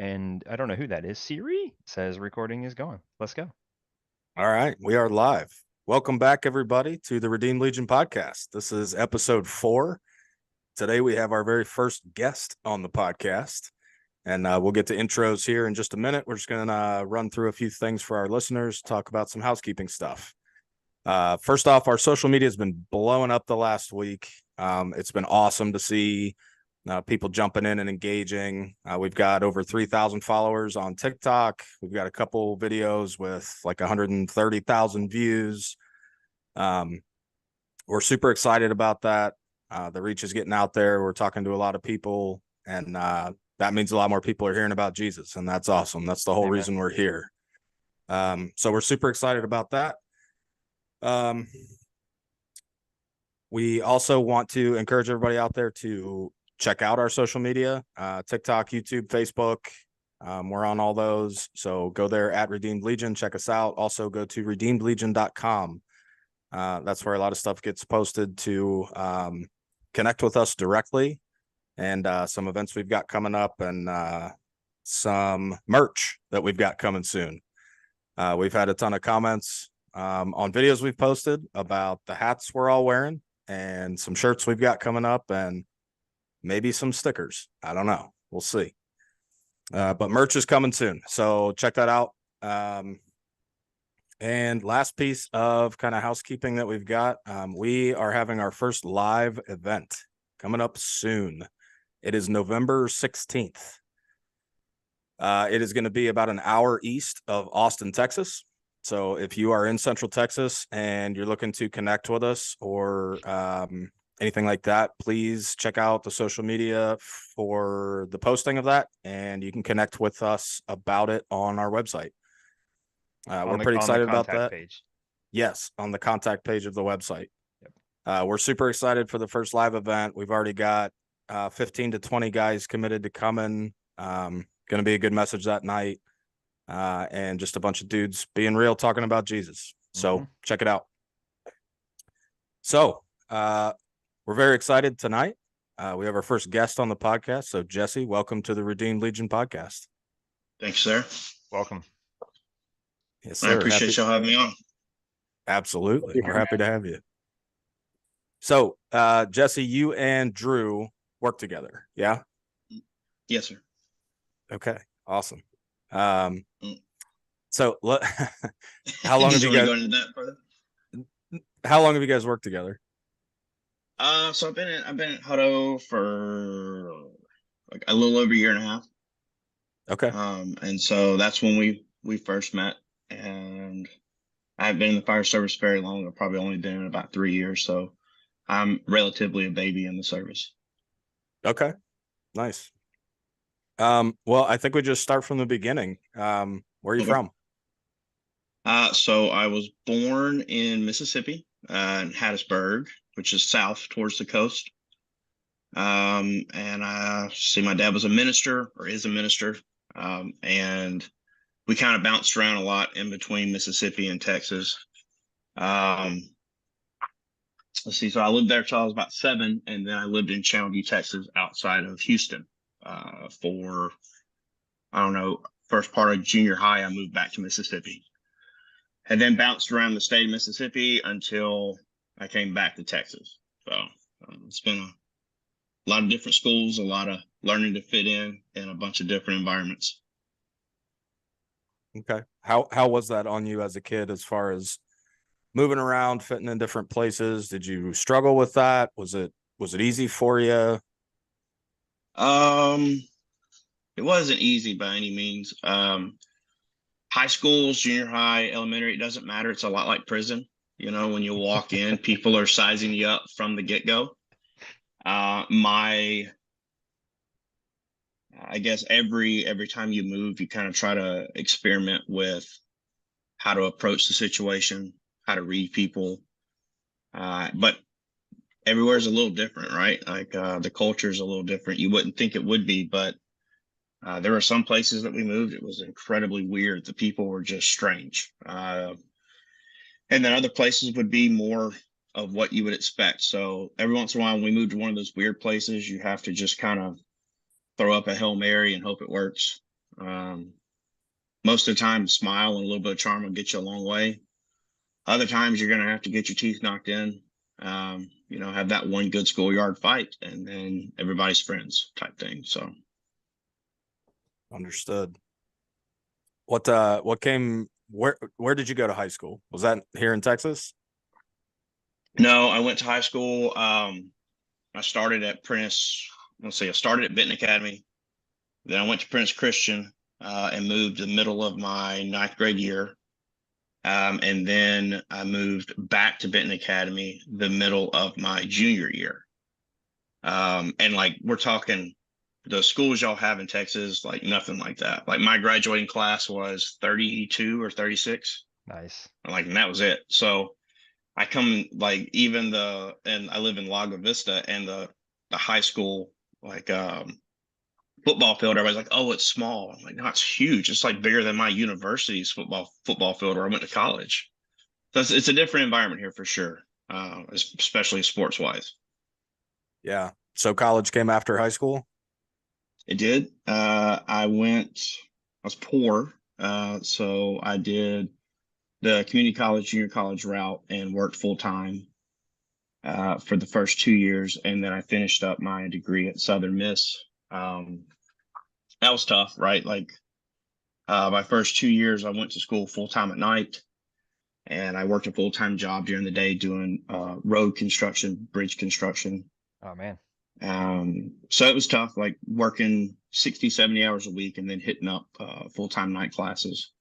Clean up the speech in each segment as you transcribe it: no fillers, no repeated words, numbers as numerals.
And I don't know who that is. Siri says recording is going. Let's go. All right, we are live. Welcome back, everybody, to the Redeemed Legion podcast. This is episode 4. Today, we have our very first guest on the podcast, and we'll get to intros here in just a minute. We're just going to run through a few things for our listeners, talk about some housekeeping stuff. First off, our social media has been blowing up the last week. It's been awesome to see people jumping in and engaging. We've got over 3,000 followers on TikTok. We've got a couple videos with like 130,000 views. We're super excited about that. The reach is getting out there. We're talking to a lot of people, and that means a lot more people are hearing about Jesus, and that's awesome. That's the whole Amen. reason we're here. So we're super excited about that. We also want to encourage everybody out there to check out our social media, TikTok, YouTube, Facebook. We're on all those. So go there at Redeemed Legion, check us out. Also go to redeemedlegion.com. That's where a lot of stuff gets posted to connect with us directly, and some events we've got coming up, and some merch that we've got coming soon. We've had a ton of comments on videos we've posted about the hats we're all wearing and some shirts we've got coming up, and maybe some stickers. I don't know. We'll see. But merch is coming soon. So check that out. And last piece of kind of housekeeping that we've got, we are having our first live event coming up soon. It is November 16th. It is going to be about an hour east of Austin, Texas. So if you are in Central Texas and you're looking to connect with us or anything like that, please check out the social media for the posting of that, and you can connect with us about it on our website. We're pretty excited about that. Page. Yes, on the contact page of the website. Yep. We're super excited for the first live event. We've already got 15 to 20 guys committed to coming. Going to be a good message that night. And just a bunch of dudes being real, talking about Jesus. So check it out. So we're very excited tonight. We have our first guest on the podcast. So Jesse, welcome to the Redeemed Legion podcast. Thanks, sir. Welcome. Yes, sir. I appreciate y'all having me on. Absolutely. We're happy to have you. So Jesse, you and Drew work together. Yeah. Yes, sir. Okay. Awesome. So how long have you guys go into that further? How long have you guys worked together? So I've been at Hutto for like a little over a year and a half. Okay. And so that's when we first met, and I haven't been in the fire service very long. I've probably only been in about 3 years, so I'm relatively a baby in the service. Okay. Nice. Well, I think we just start from the beginning. Where are you from? So I was born in Mississippi, in Hattiesburg, which is south towards the coast. And I see my dad was a minister, or is a minister. And we kind of bounced around a lot in between Mississippi and Texas. Let's see. So I lived there till I was about 7, and then I lived in Channelview, Texas, outside of Houston, for, I don't know, first part of junior high. I moved back to Mississippi, and then bounced around the state of Mississippi until I came back to Texas. So it's been a lot of different schools, a lot of learning to fit in a bunch of different environments. Okay. How was that on you as a kid, as far as moving around, fitting in different places? Did you struggle with that? Was it easy for you? It wasn't easy by any means. High schools, junior high, elementary, it doesn't matter. It's a lot like prison. You know, when you walk in, people are sizing you up from the get-go. I guess every time you move, you kind of try to experiment with how to approach the situation, how to read people. But everywhere is a little different, right? Like the culture is a little different. You wouldn't think it would be, but there were some places that we moved. It was incredibly weird. The people were just strange. And then other places would be more of what you would expect. So every once in a while, when we moved to one of those weird places, you have to just kind of throw up a Hail Mary and hope it works. Most of the time, smile and a little bit of charm will get you a long way. Other times, you're going to have to get your teeth knocked in. Have that one good schoolyard fight, and then everybody's friends type thing. So, Understood. Where did you go to high school? Was that here in Texas? no, I went to high school. I started at Prentice. I started at Benton Academy. Then I went to Prentice Christian and moved the middle of my ninth grade year. And then I moved back to Benton Academy the middle of my junior year. And like we're talking the schools y'all have in Texas, like nothing like that. Like my graduating class was 32 or 36. Nice. And that was it. So I come like and I live in Lago Vista, and the high school football field, everybody's like, oh, it's small. I'm like, no, it's huge. It's like bigger than my university's football field where I went to college. So it's a different environment here for sure, especially sports wise. Yeah. So college came after high school? It did. I was poor. So I did the community college, junior college route and worked full time for the first 2 years. And then I finished up my degree at Southern Miss. That was tough, right? My first 2 years, I went to school full time at night, and I worked a full time job during the day doing road construction, bridge construction. Oh man. So it was tough, like working 60, 70 hours a week and then hitting up full time night classes,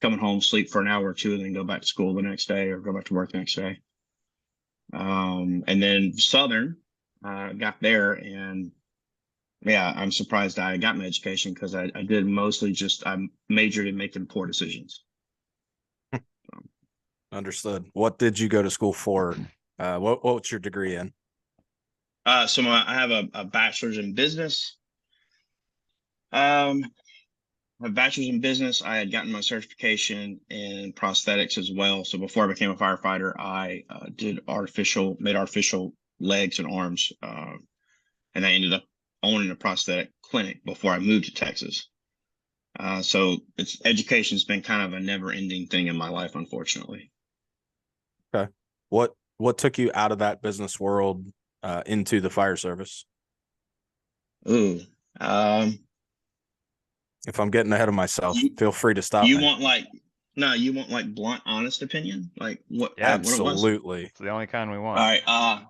coming home, sleep for an hour or two, and then go back to school the next day or go back to work the next day. And then Southern got there, and yeah, I'm surprised I got my education because I did mostly I majored in making poor decisions. Understood. What did you go to school for? What's your degree in? So I have a bachelor's in business. My bachelor's in business. I had gotten my certification in prosthetics as well. So before I became a firefighter, I made artificial legs and arms, and I ended up owning a prosthetic clinic before I moved to Texas. So education's been kind of a never-ending thing in my life, unfortunately. Okay. What took you out of that business world into the fire service? Ooh. If I'm getting ahead of myself, feel free to stop me. You want blunt, honest opinion? Like what? Yeah, absolutely. It's the only kind we want. All right.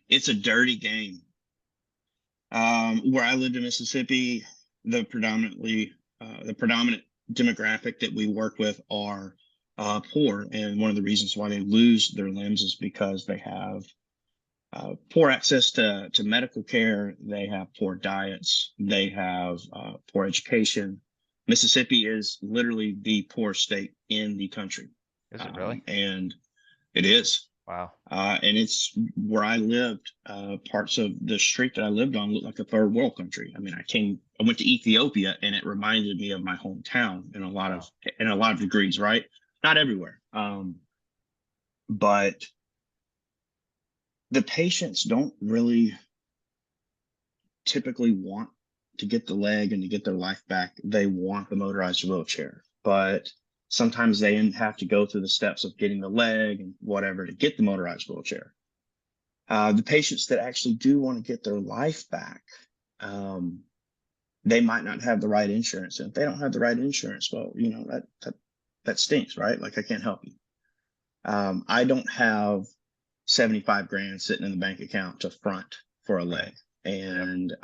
It's a dirty game. Where I lived in Mississippi, the predominant demographic that we work with are poor, and one of the reasons why they lose their limbs is because they have poor access to medical care. They have poor diets. They have poor education. Mississippi is literally the poorest state in the country. Is it really? And it is. Wow. And it's where I lived. Parts of the street that I lived on looked like a third world country. I mean, I went to Ethiopia, and it reminded me of my hometown in a lot of degrees, right? Not everywhere. But the patients don't really typically want to get the leg and to get their life back. They want the motorized wheelchair, but sometimes they have to go through the steps of getting the leg and whatever to get the motorized wheelchair. The patients that actually do want to get their life back, they might not have the right insurance. And if they don't have the right insurance, well, that stinks, right? Like I can't help you. I don't have 75 grand sitting in the bank account to front for a leg. And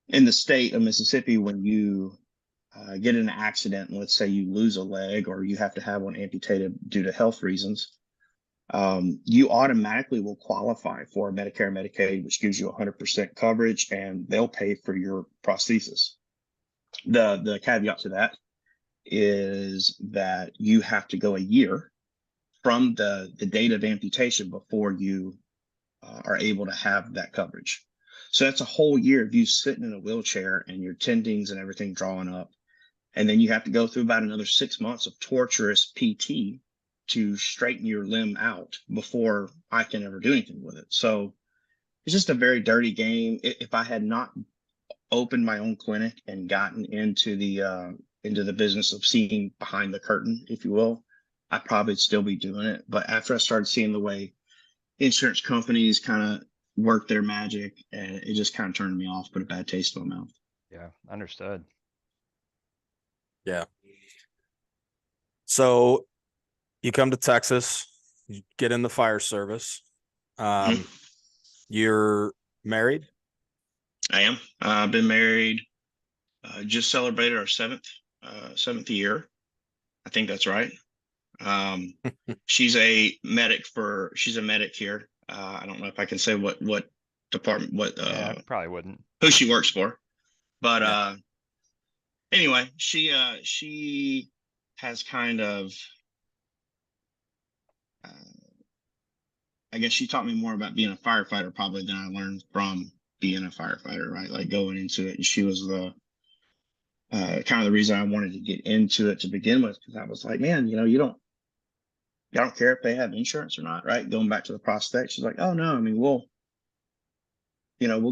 in the state of Mississippi, when you get in an accident, and let's say you lose a leg or you have to have one amputated due to health reasons, you automatically will qualify for Medicare and Medicaid, which gives you 100% coverage, and they'll pay for your prosthesis. The caveat to that is that you have to go a year from the date of amputation before you are able to have that coverage. So that's a whole year of you sitting in a wheelchair and your tendons and everything drawing up. And then you have to go through about another 6 months of torturous PT to straighten your limb out before I can ever do anything with it. So it's just a very dirty game. If I had not opened my own clinic and gotten into the business of seeing behind the curtain, if you will, I'd probably still be doing it. But after I started seeing the way insurance companies kind of work their magic, and it just kind of turned me off, put a bad taste in my mouth. Yeah, understood. Yeah. So you come to Texas, you get in the fire service. You're married? I am. I've been married, just celebrated our seventh year. I think that's right. She's a medic here. I don't know if I can say what department, Yeah, probably wouldn't. who she works for, but Yeah. anyway, she has kind of, I guess she taught me more about being a firefighter probably than I learned from being a firefighter, right? Like going into it. And she was the kind of the reason I wanted to get into it to begin with, because I was like, man, you don't care if they have insurance or not, right? Going back to the prospect, she's like, oh no, I mean, we'll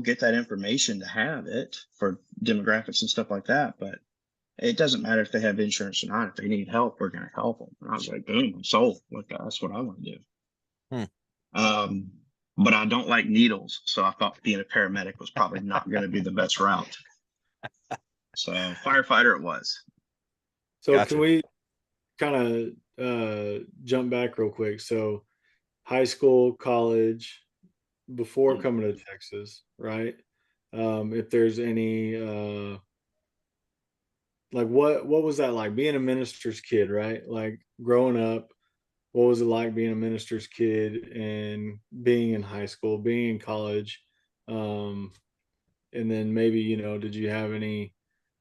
get that information to have it for demographics and stuff like that, but it doesn't matter if they have insurance or not. If they need help, we're going to help them. And I was like, boom, I'm sold. Look, that's what I want to do. But I don't like needles, so I thought being a paramedic was probably not going to be the best route. So firefighter it was. So Gotcha. Can we kind of jump back real quick? So high school, college, before coming to Texas, right? If there's any like what was that like being a minister's kid, right? Like growing up, what was it like being a minister's kid and being in high school, being in college? And then maybe, did you have any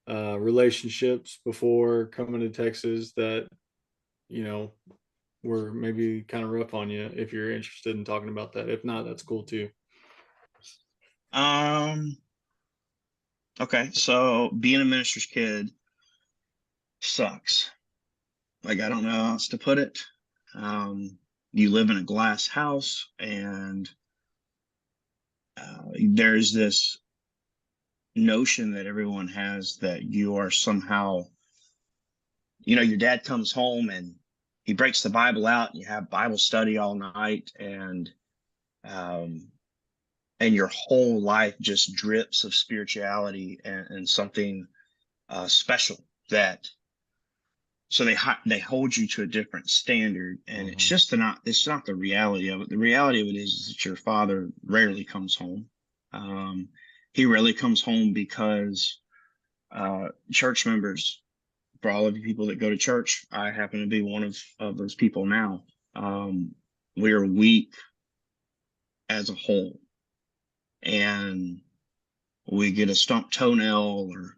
relationships before coming to Texas that, were maybe kind of rough on you, if you're interested in talking about that? If not, that's cool too. Okay, so being a minister's kid sucks. Like, I don't know how else to put it. You live in a glass house, and there's this notion that everyone has that you are somehow, your dad comes home and he breaks the Bible out, and you have Bible study all night, and your whole life just drips of spirituality and something special. So they hold you to a different standard, and it's not the reality of it. The reality of it is that your father rarely comes home. He rarely comes home because church members, for all of you people that go to church, I happen to be one of those people now. We are weak as a whole, and we get a stumped toenail or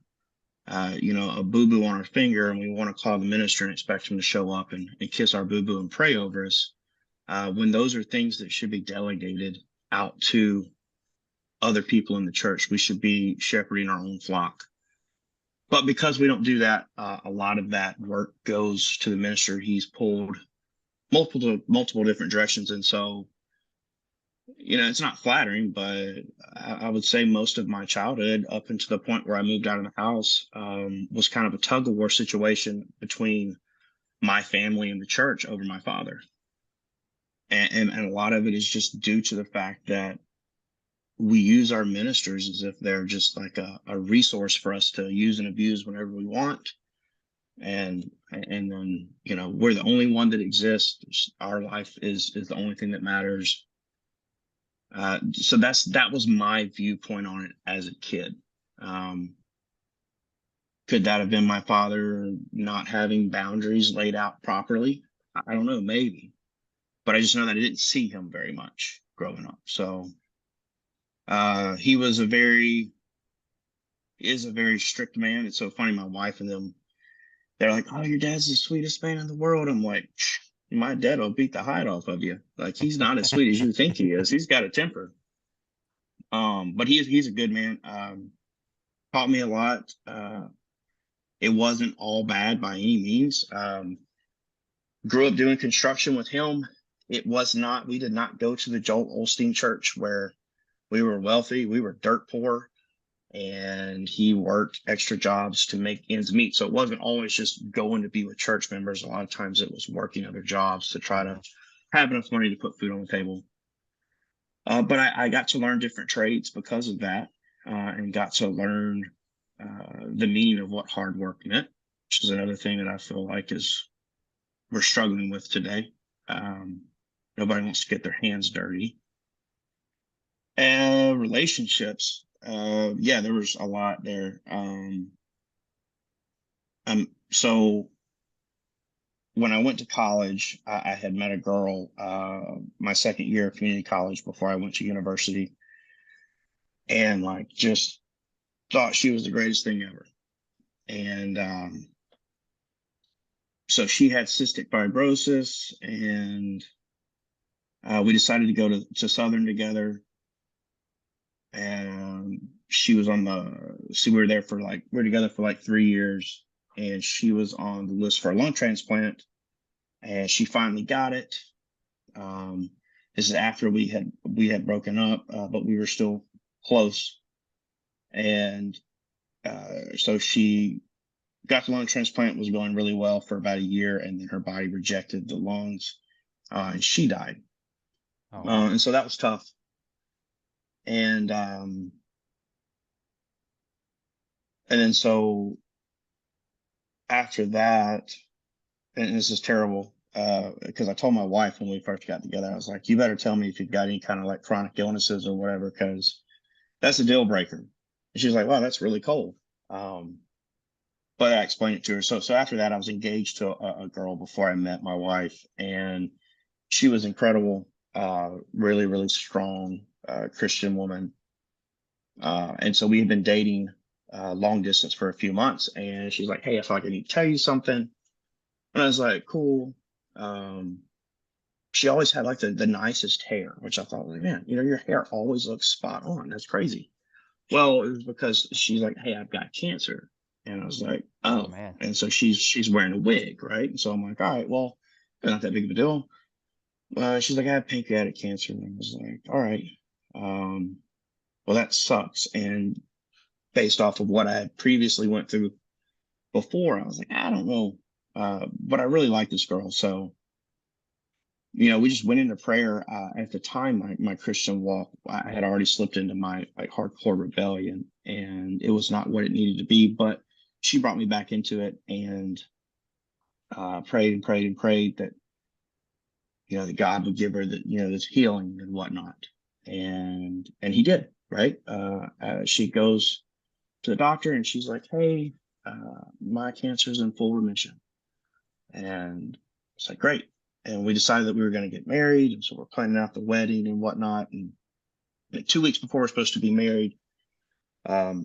a boo-boo on our finger, and we want to call the minister and expect him to show up and kiss our boo-boo and pray over us, when those are things that should be delegated out to other people in the church. We should be shepherding our own flock. But because we don't do that, a lot of that work goes to the minister. He's pulled multiple different directions. And so, it's not flattering, but I would say most of my childhood, up until the point where I moved out of the house, was kind of a tug of war situation between my family and the church over my father. And a lot of it is just due to the fact that we use our ministers as if they're just like a resource for us to use and abuse whenever we want. And then, we're the only one that exists. Our life is the only thing that matters. So that was my viewpoint on it as a kid. Could that have been my father not having boundaries laid out properly? I don't know, maybe. But I just know that I didn't see him very much growing up. So he is a very strict man. It's so funny. My wife and them, they're like, "Oh, your dad's the sweetest man in the world." I'm like, my dad will beat the hide off of you. Like, he's not as sweet as you think he is. He's got a temper. But he's a good man. Taught me a lot. It wasn't all bad by any means. Grew up doing construction with him. We did not go to the Joel Osteen church where we were wealthy. We were dirt poor. and he worked extra jobs to make ends meet. So it wasn't always just going to be with church members. A lot of times it was working other jobs to try to have enough money to put food on the table. But I got to learn different trades because of that, and got to learn the meaning of what hard work meant, which is another thing that I feel like we're struggling with today. Nobody wants to get their hands dirty. And relationships, yeah, there was a lot there. So when I went to college, I had met a girl my second year of community college before I went to university, and like just thought she was the greatest thing ever. And so she had cystic fibrosis, and we decided to go to Southern together. And she was on we were together for like 3 years, and she was on the list for a lung transplant, and she finally got it. This is after we had broken up, but we were still close. And so she got the lung transplant, was going really well for about a year, and then her body rejected the lungs, and she died. Oh, wow. And so that was tough. And then so after that, and this is terrible, because I told my wife when we first got together, I was like, you better tell me if you've got any kind of like chronic illnesses or whatever, because that's a deal breaker. And she's like, wow, that's really cold. But I explained it to her. So after that, I was engaged to a girl before I met my wife, and she was incredible, really, really strong Christian woman. And so we had been dating long distance for a few months, and she's like, hey, I feel like I need to tell you something. And I was like, cool. She always had like the nicest hair, which I thought, like, man, your hair always looks spot on. That's crazy. Well, it was because she's like, hey, I've got cancer. And I was like, oh, man. And so she's wearing a wig, right? And so I'm like, all right, well, not that big of a deal. She's like, I have pancreatic cancer. And I was like, all right, well, that sucks. And based off of what I had previously went through before, I was like, I don't know, but I really like this girl. So, we just went into prayer. At the time, my Christian walk, I had already slipped into my like hardcore rebellion, and it was not what it needed to be. But she brought me back into it, and prayed and prayed and prayed that that God would give her this healing and whatnot, and he did. Right? She goes to the doctor, and she's like, "Hey, my cancer is in full remission," and it's like, great. And we decided that we were going to get married. And so we're planning out the wedding and whatnot. And like 2 weeks before we're supposed to be married, because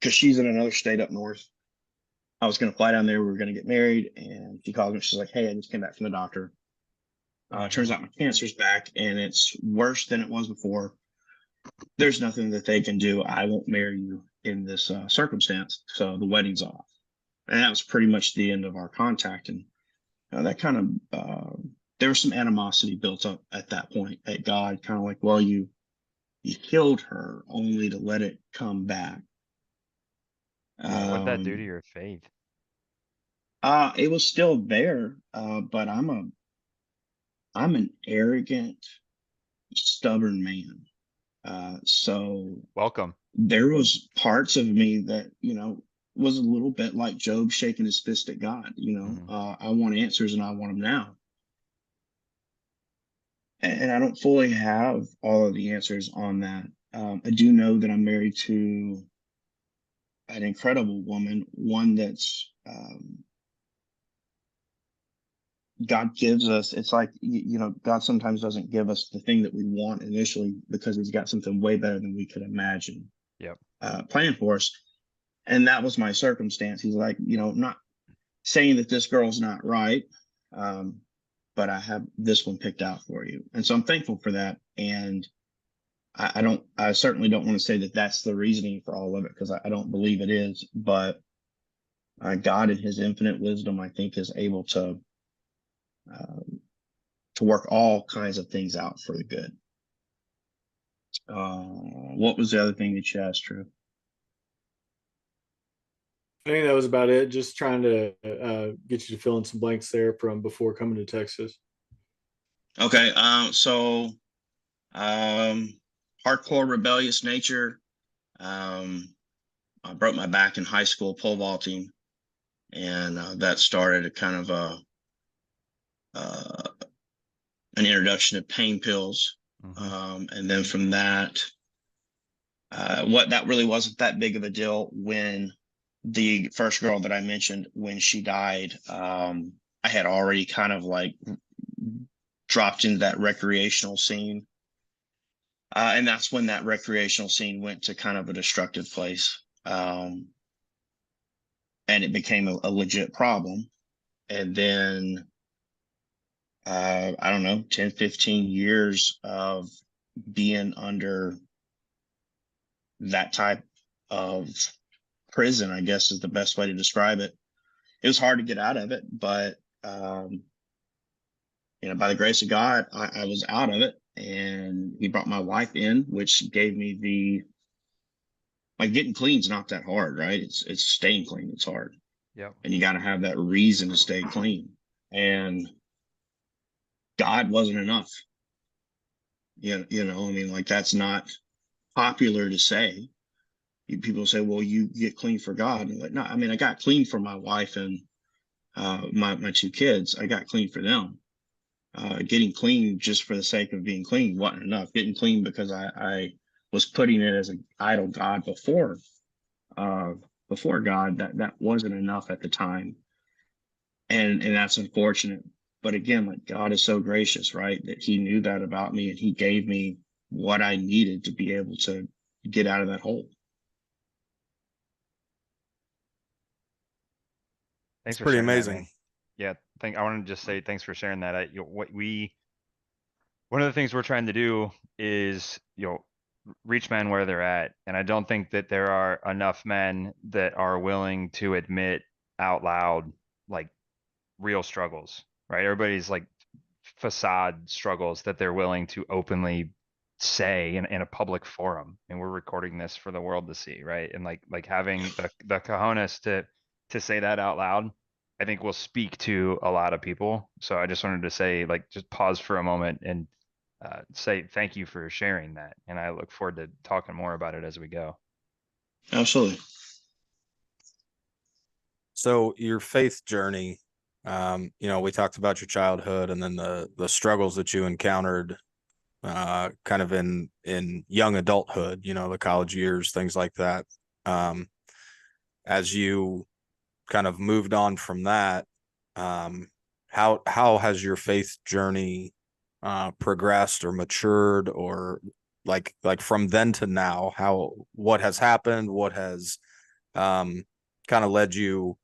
she's in another state up north, I was going to fly down there. We were going to get married. And she called me. She's like, hey, I just came back from the doctor. Turns out my cancer's back, and it's worse than it was before. There's nothing that they can do. I won't marry you in this circumstance. So the wedding's off. And that was pretty much the end of our contact. And that kind of there was some animosity built up at that point at God, kind of like, well, you killed her only to let it come back. What'd that do to your faith? It was still there, but I'm an arrogant, stubborn man. So Welcome. there was parts of me that was a little bit like Job shaking his fist at God. I want answers, and I want them now. And I don't fully have all of the answers on that. I do know that I'm married to an incredible woman, one that's God gives us. It's like, God sometimes doesn't give us the thing that we want initially because he's got something way better than we could imagine. Yep. Planned for us. And that was my circumstance. He's like, not saying that this girl's not right, but I have this one picked out for you. And so I'm thankful for that. And I certainly don't want to say that that's the reasoning for all of it, because I don't believe it is. But God, in his infinite wisdom, I think, is able to work all kinds of things out for the good. What was the other thing that you asked, Drew? I think that was about it. Just trying to get you to fill in some blanks there from before coming to Texas. Okay. Hardcore rebellious nature. I broke my back in high school pole vaulting, and that started a kind of an introduction to pain pills. And then from that, that really wasn't that big of a deal when the first girl that I mentioned, when she died, I had already kind of like dropped into that recreational scene. And that's when that recreational scene went to kind of a destructive place. And it became a legit problem. And then, I don't know, 10, 15 years of being under that type of prison, I guess is the best way to describe it. It was hard to get out of it, but by the grace of God, I was out of it, and He brought my wife in, which gave me getting clean is not that hard, right? It's staying clean. It's hard. Yep. And you got to have that reason to stay clean. And God wasn't enough. That's not popular to say. People say, well, you get clean for God. And like, no, I got clean for my wife and my two kids. I got clean for them. Getting clean just for the sake of being clean wasn't enough. Getting clean because I was putting it as an idol God before God, that wasn't enough at the time. And that's unfortunate. But again, like, God is so gracious, right? That He knew that about me, and He gave me what I needed to be able to get out of that hole. Thanks It's for pretty sharing that, amazing. man. Yeah, I want to just say thanks for sharing that. One of the things we're trying to do is, reach men where they're at, and I don't think that there are enough men that are willing to admit out loud like real struggles, right? Everybody's like facade struggles that they're willing to openly say in a public forum, and we're recording this for the world to see, right? And like having the cojones to say that out loud, I think will speak to a lot of people. So I just wanted to say, like, just pause for a moment and say thank you for sharing that, and I look forward to talking more about it as we go. Absolutely. So your faith journey, we talked about your childhood and then the struggles that you encountered kind of in young adulthood, the college years, things like that. As you kind of moved on from that, how has your faith journey progressed or matured, or like from then to now? What has happened? What has kind of led you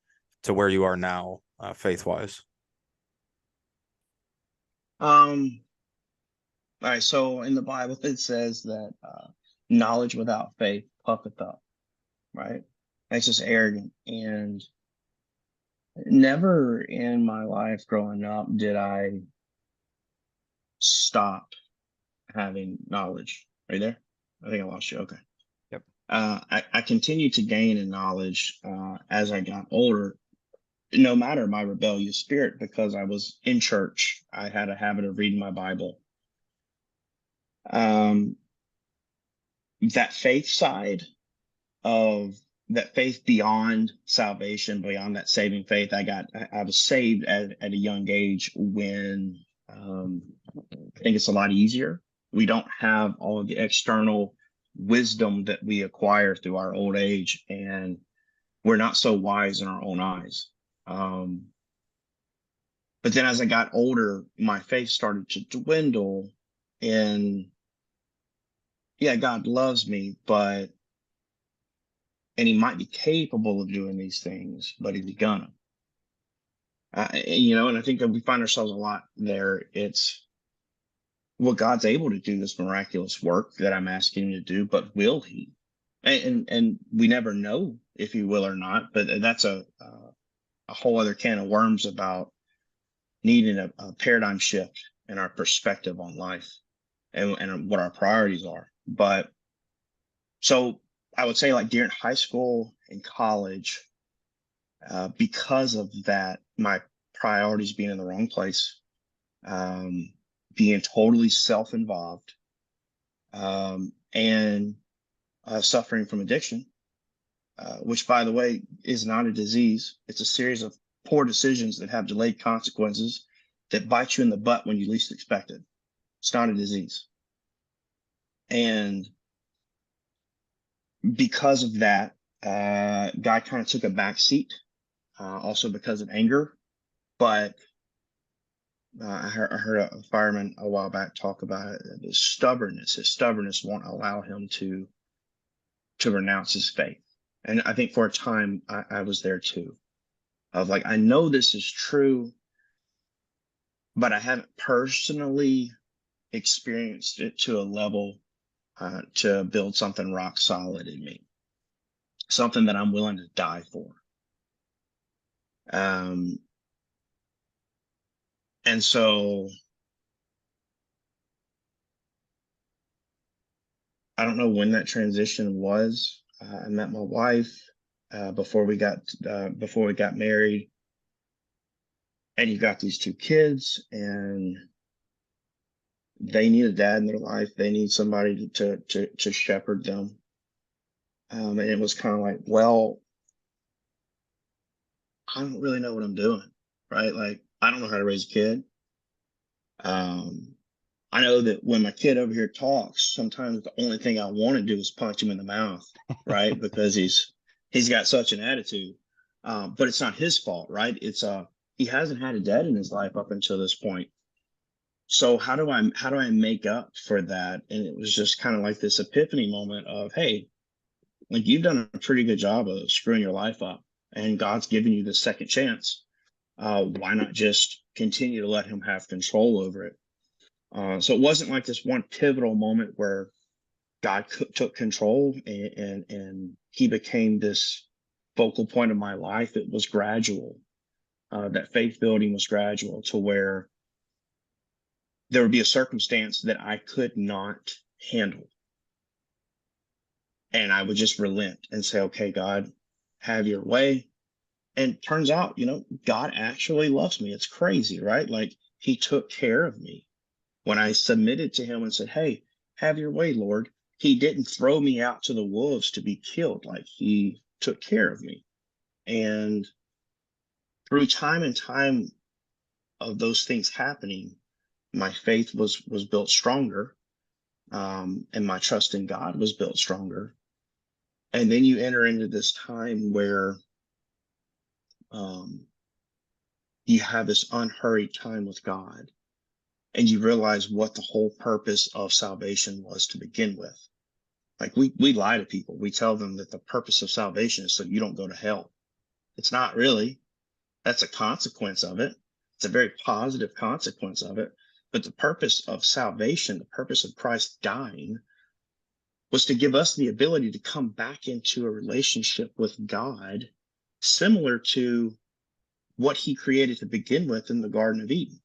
to where you are now, faith wise? All right. So in the Bible, it says that knowledge without faith puffeth up, right? That's just arrogant. And never in my life growing up did I stop having knowledge. Are you there? I think I lost you. Okay. Yep. I continued to gain in knowledge as I got older, no matter my rebellious spirit, because I was in church. I had a habit of reading my Bible. That faith side of that faith beyond salvation, beyond that saving faith, I was saved at a young age when I think it's a lot easier. We don't have all of the external wisdom that we acquire through our old age, and we're not so wise in our own eyes. But then as I got older, my faith started to dwindle, and yeah, God loves me, and He might be capable of doing these things, but is He gonna? And I think that we find ourselves a lot there. It's, well, God's able to do this miraculous work that I'm asking Him to do, but will He? And we never know if He will or not. But that's a whole other can of worms about needing a paradigm shift in our perspective on life and what our priorities are. But so I would say, like, during high school and college, because of that, my priorities being in the wrong place, being totally self-involved, and suffering from addiction, which, by the way, is not a disease. It's a series of poor decisions that have delayed consequences that bite you in the butt when you least expect it. It's not a disease. And because of that, God kind of took a back seat, also because of anger. But I heard a fireman a while back talk about it. His stubbornness won't allow him to renounce his faith. And I think for a time I was there too, of like, I know this is true, but I haven't personally experienced it to a level to build something rock solid in me, something that I'm willing to die for. And so I don't know when that transition was. I met my wife before we got married, and you got these two kids, and they need a dad in their life. They need somebody to shepherd them. And it was kind of like, well, I don't really know what I'm doing, right? Like, I don't know how to raise a kid. I know that when my kid over here talks, sometimes the only thing I want to do is punch him in the mouth, right? Because he's got such an attitude. But it's not his fault, right? It's he hasn't had a dad in his life up until this point. So how do I make up for that? And it was just kind of like this epiphany moment of, hey, like, you've done a pretty good job of screwing your life up, and God's given you the second chance. Why not just continue to let him have control over it? So it wasn't like this one pivotal moment where God took control and he became this focal point of my life. It was gradual. That faith building was gradual, to where there would be a circumstance that I could not handle. And I would just relent and say, okay, God, have your way. And turns out, God actually loves me. It's crazy, right? Like, he took care of me. When I submitted to him and said, hey, have your way, Lord, he didn't throw me out to the wolves to be killed. Like, he took care of me. And through time and time of those things happening, my faith was built stronger, and my trust in God was built stronger. And then you enter into this time where you have this unhurried time with God, and you realize what the whole purpose of salvation was to begin with. Like, we lie to people. We tell them that the purpose of salvation is so you don't go to hell. It's not really. That's a consequence of it. It's a very positive consequence of it. But the purpose of salvation, the purpose of Christ dying, was to give us the ability to come back into a relationship with God, similar to what he created to begin with in the Garden of Eden.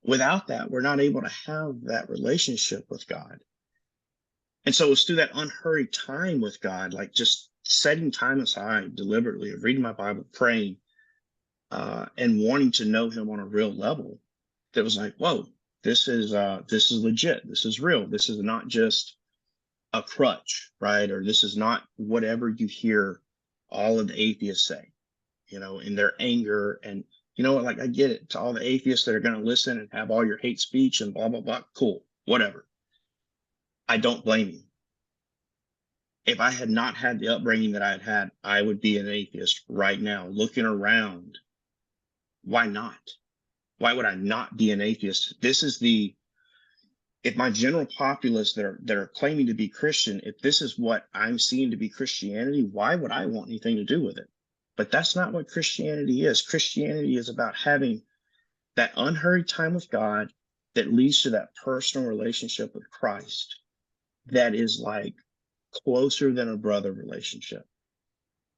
Without that, we're not able to have that relationship with God. And so it was through that unhurried time with God, like just setting time aside deliberately, of reading my Bible, praying, and wanting to know him on a real level, that was like, whoa, this is legit. This is real. This is not just a crutch, right? Or this is not whatever you hear all of the atheists say, in their anger. And you know what, like, I get it. To all the atheists that are going to listen and have all your hate speech and blah, blah, blah, cool, whatever. I don't blame you. If I had not had the upbringing that I had, I would be an atheist right now, looking around. Why not? Why would I not be an atheist? If my general populace that are claiming to be Christian, if this is what I'm seeing to be Christianity, why would I want anything to do with it? But that's not what Christianity is. Christianity is about having that unhurried time with God that leads to that personal relationship with Christ that is like closer than a brother relationship.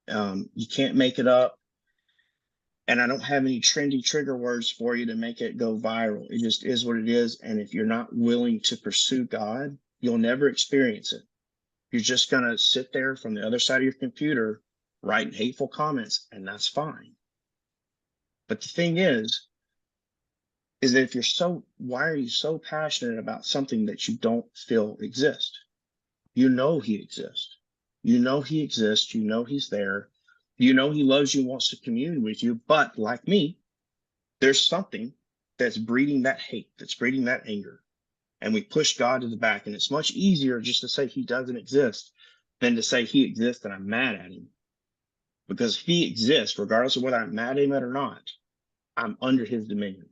You can't make it up. And I don't have any trendy trigger words for you to make it go viral. It just is what it is. And if you're not willing to pursue God, you'll never experience it. You're just going to sit there from the other side of your computer writing hateful comments, and that's fine. But the thing is that if you're why are you so passionate about something that you don't feel exists? You know he exists. You know he exists. You know he's there. You know he loves you and wants to commune with you. But like me, there's something that's breeding that hate, that's breeding that anger. And we push God to the back. And it's much easier just to say he doesn't exist than to say he exists and I'm mad at him. Because if he exists, regardless of whether I'm mad at him or not, I'm under his dominion.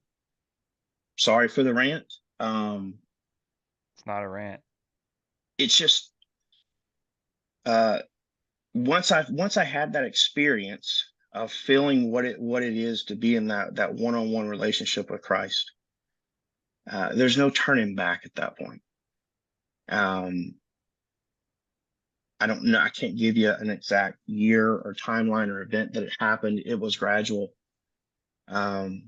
Sorry for the rant. It's not a rant. It's just once I had that experience of feeling what it is to be in that one-on-one relationship with Christ, there's no turning back at that point. I don't know. I can't give you an exact year or timeline or event that it happened. It was gradual.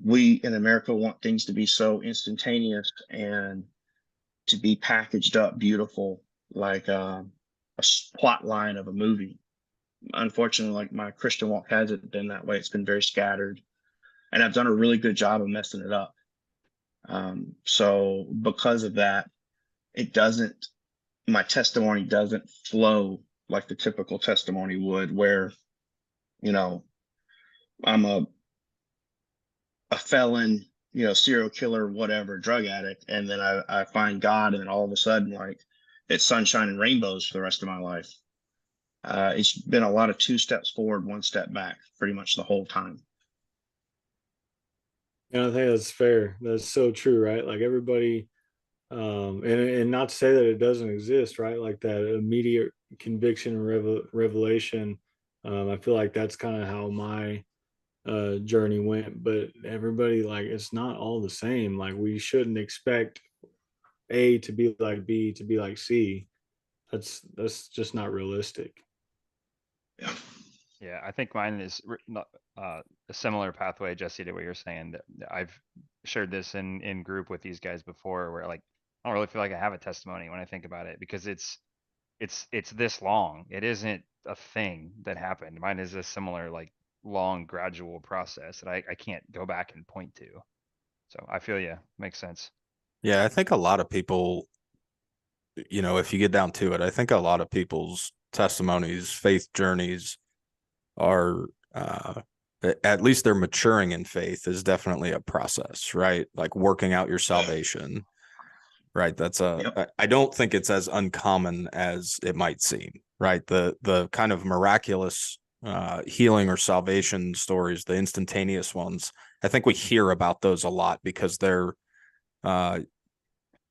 We in America want things to be so instantaneous and to be packaged up beautiful, like a plot line of a movie. Unfortunately, like my Christian walk hasn't been that way. It's been very scattered, and I've done a really good job of messing it up. So because of that, my testimony doesn't flow like the typical testimony would, where, I'm a felon, serial killer, whatever, drug addict, and then I find God, and then all of a sudden, like, it's sunshine and rainbows for the rest of my life. It's been a lot of 2 steps forward, 1 step back, pretty much the whole time. And I think that's fair. That's so true, right? Like everybody, and not to say that it doesn't exist, right? Like that immediate conviction and revelation. I feel like that's kind of how my journey went. But everybody, like, it's not all the same. Like we shouldn't expect A to be like B to be like C. That's just not realistic. Yeah. Yeah, I think mine is a similar pathway, Jesse, to what you're saying. That I've shared this in group with these guys before, where like I don't really feel like I have a testimony when I think about it, because it's this long. It isn't a thing that happened. Mine is a similar, like, long gradual process that I can't go back and point to. So I feel you. Makes sense. Yeah, I think a lot of people, if you get down to it, I think a lot of people's testimonies, faith journeys are, at least they're maturing in faith is definitely a process, right? Like working out your salvation, right? I don't think it's as uncommon as it might seem, right? The kind of miraculous healing or salvation stories, the instantaneous ones, I think we hear about those a lot because they're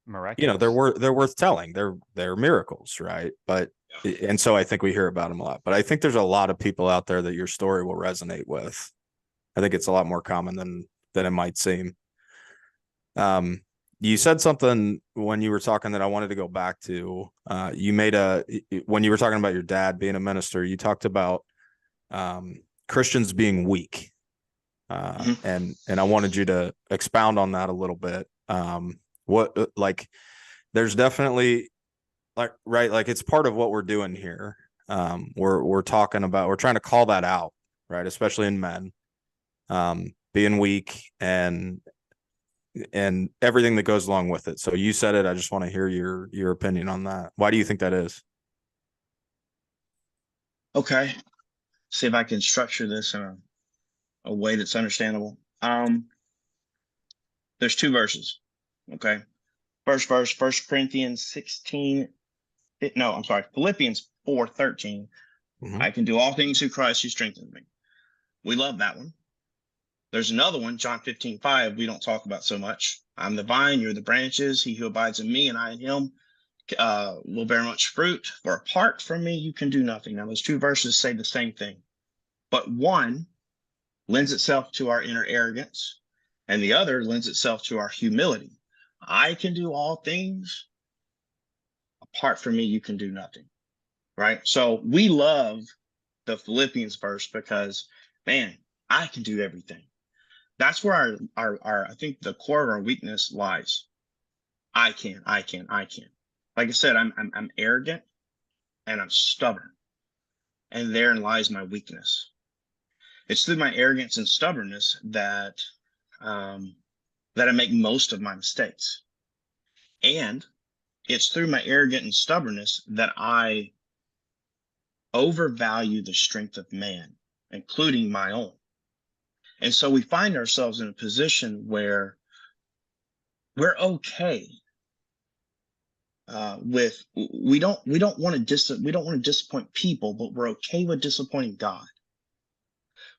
Miraculous. they're worth telling. They're miracles, right? But and so I think we hear about them a lot. But I think there's a lot of people out there that your story will resonate with. I think it's a lot more common than it might seem. You said something when you were talking that I wanted to go back to. When you were talking about your dad being a minister, you talked about Christians being weak. And I wanted you to expound on that a little bit. There's definitely like it's part of what we're doing here. We're trying to call that out, right? Especially in men, being weak and everything that goes along with it. So you said it. I just want to hear your opinion on that. Why do you think that is? Okay. See if I can structure this in a way that's understandable. There's 2 verses. Okay. First verse, Philippians 4:13. Mm-hmm. I can do all things through Christ who strengthens me. We love that one. There's another one, John 15:5, we don't talk about so much. I'm the vine, you're the branches. He who abides in me and I in him will bear much fruit. For apart from me, you can do nothing. Now, those 2 verses say the same thing, but one lends itself to our inner arrogance, and the other lends itself to our humility. I can do all things. Apart from me, you can do nothing. Right? So we love the Philippians verse because, man, I can do everything. That's where our I think the core of our weakness lies. I can. Like I said, I'm arrogant and I'm stubborn. and therein lies my weakness. It's through my arrogance and stubbornness that that I make most of my mistakes. And it's through my arrogance and stubbornness that I overvalue the strength of man, including my own. And so we find ourselves in a position where we're okay with we don't want to disappoint people, but we're okay with disappointing God.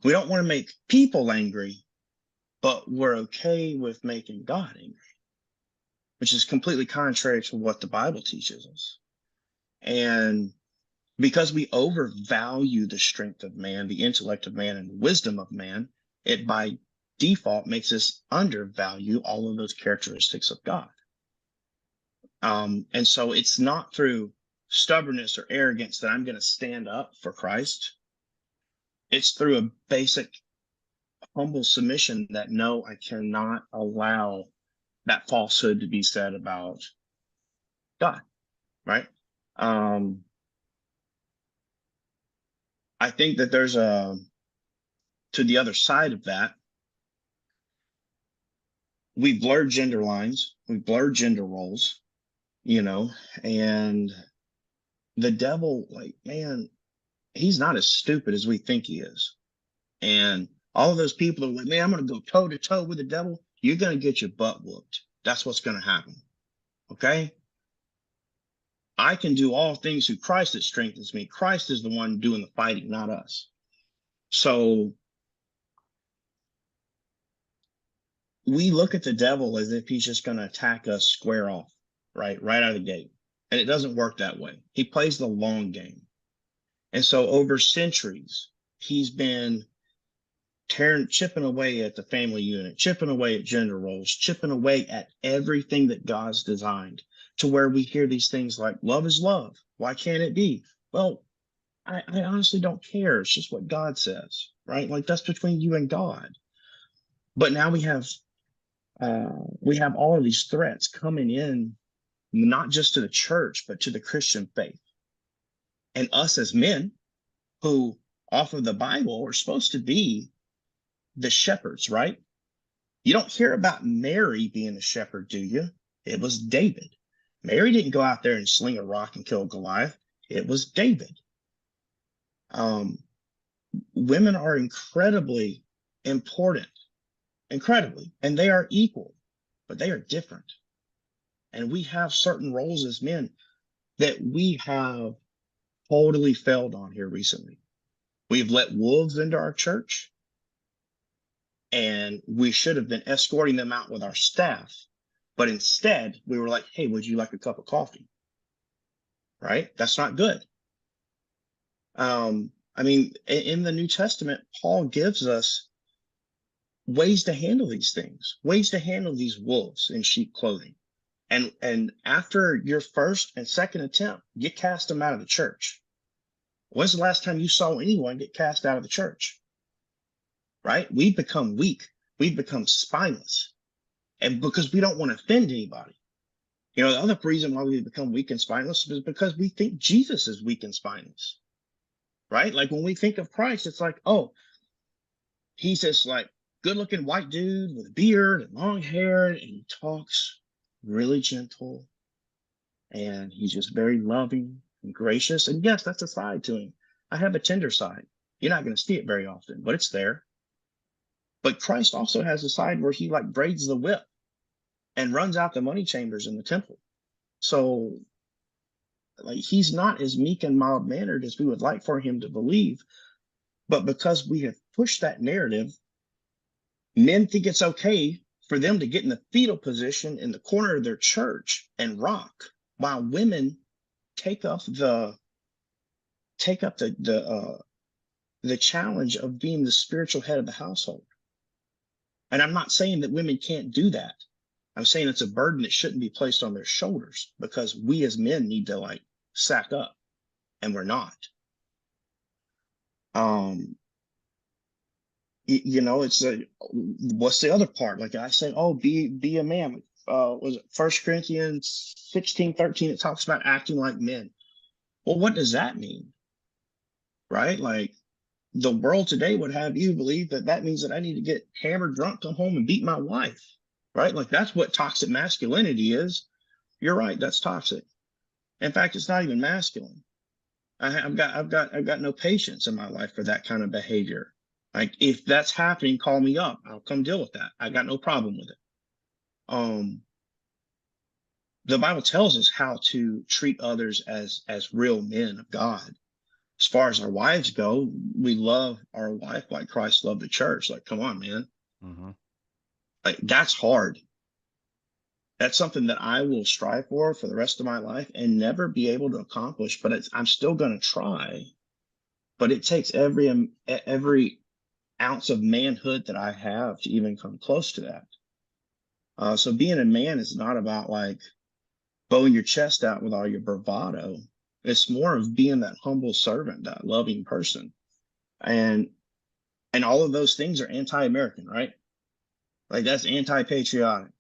We don't want to make people angry, but we're okay with making God angry, which is completely contrary to what the Bible teaches us. And because we overvalue the strength of man, the intellect of man, and the wisdom of man, it by default makes us undervalue all of those characteristics of God. And so it's not through stubbornness or arrogance that I'm going to stand up for Christ. It's through a basic, humble submission that no, I cannot allow that falsehood to be said about God, right? I think that there's to the other side of that, we blurred gender lines, we blurred gender roles, and the devil, like, man, he's not as stupid as we think he is. And all of those people are like, man, I'm going to go toe to toe with the devil. You're going to get your butt whooped. That's what's going to happen. Okay? I can do all things through Christ that strengthens me. Christ is the one doing the fighting, not us. So we look at the devil as if he's just going to attack us square off, right out of the gate. And it doesn't work that way. He plays the long game. And so over centuries, he's been chipping away at the family unit, chipping away at gender roles, chipping away at everything that God's designed, to where we hear these things like, love is love. Why can't it be? Well, I honestly don't care. It's just what God says, right? Like, that's between you and God. But now we have all of these threats coming in, not just to the church, but to the Christian faith. And us as men who, off of the Bible, are supposed to be the shepherds, right? You don't hear about Mary being a shepherd, do you? It was David. Mary didn't go out there and sling a rock and kill Goliath. It was David. Women are incredibly important, incredibly, and they are equal, but they are different. And we have certain roles as men that we have totally failed on here recently. We've let wolves into our church, and we should have been escorting them out with our staff. But instead, we were like, hey, would you like a cup of coffee? Right? That's not good. I mean, in the New Testament, Paul gives us ways to handle these things, ways to handle these wolves in sheep clothing. And after your first and second attempt, you cast them out of the church. When's the last time you saw anyone get cast out of the church? Right? We've become weak. We've become spineless. And because we don't want to offend anybody. The other reason why we become weak and spineless is because we think Jesus is weak and spineless. Right? Like, when we think of Christ, it's like, oh, he's this like good-looking white dude with a beard and long hair, and he talks really gentle, and he's just very loving and gracious. And yes, that's a side to him. I have a tender side. You're not going to see it very often, but it's there. But Christ also has a side where he like braids the whip and runs out the money chambers in the temple. So like, he's not as meek and mild mannered as we would like for him to believe. But because we have pushed that narrative, men think it's okay for them to get in the fetal position in the corner of their church and rock, while women take up the challenge of being the spiritual head of the household. And I'm not saying that women can't do that. I'm saying it's a burden that shouldn't be placed on their shoulders, because we as men need to like sack up, and we're not. It's what's the other part? Like I said, oh, be a man. Was it 1 Corinthians 16:13? It talks about acting like men. Well, what does that mean? right? Like the world today would have you believe that that means that I need to get hammered drunk, come home and beat my wife, right? Like that's what toxic masculinity is. You're right. That's toxic. In fact, it's not even masculine. I've got no patience in my life for that kind of behavior. Like if that's happening, call me up. I'll come deal with that. I got no problem with it. The Bible tells us how to treat others as real men of God. As far as our wives go, we love our wife like Christ loved the church. Like, come on, man. Mm-hmm. Like that's hard. That's something that I will strive for the rest of my life and never be able to accomplish. But I'm still going to try. But it takes every ounce of manhood that I have to even come close to that. So being a man is not about like bowing your chest out with all your bravado. It's more of being that humble servant, that loving person. And all of those things are anti-American, right? Like that's anti-patriotic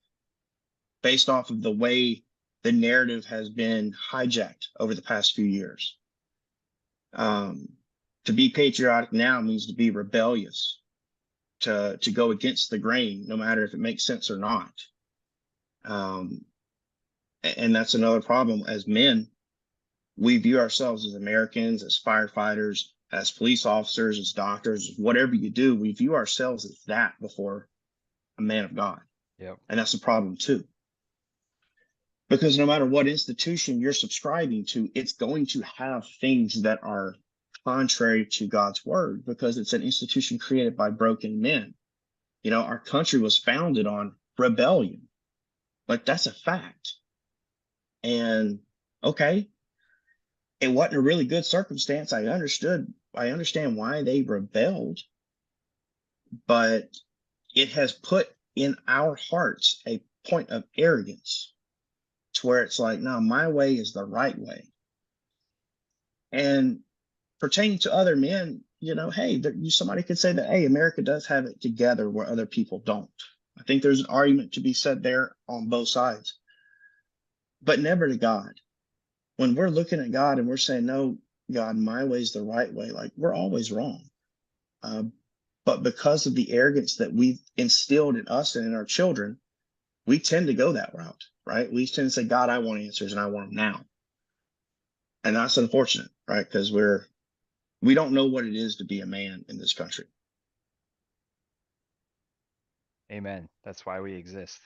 based off of the way the narrative has been hijacked over the past few years. To be patriotic now means to be rebellious, to go against the grain, no matter if it makes sense or not. And that's another problem. As men, we view ourselves as Americans, as firefighters, as police officers, as doctors, whatever you do, we view ourselves as that before a man of God. Yep. And that's a problem too. Because no matter what institution you're subscribing to, it's going to have things that are contrary to God's word because it's an institution created by broken men. You know, our country was founded on rebellion. Like that's a fact. And okay, it wasn't a really good circumstance. I understand why they rebelled, but it has put in our hearts a point of arrogance to where it's like, no, my way is the right way. And pertaining to other men, you know, hey, somebody could say that, hey, America does have it together where other people don't. I think there's an argument to be said there on both sides, but never to God. When we're looking at God and we're saying, no, God, my way is the right way, like we're always wrong. But because of the arrogance that we've instilled in us and in our children, we tend to go that route, right? We tend to say, God, I want answers and I want them now. And that's unfortunate, right? Because we don't know what it is to be a man in this country. Amen. That's why we exist.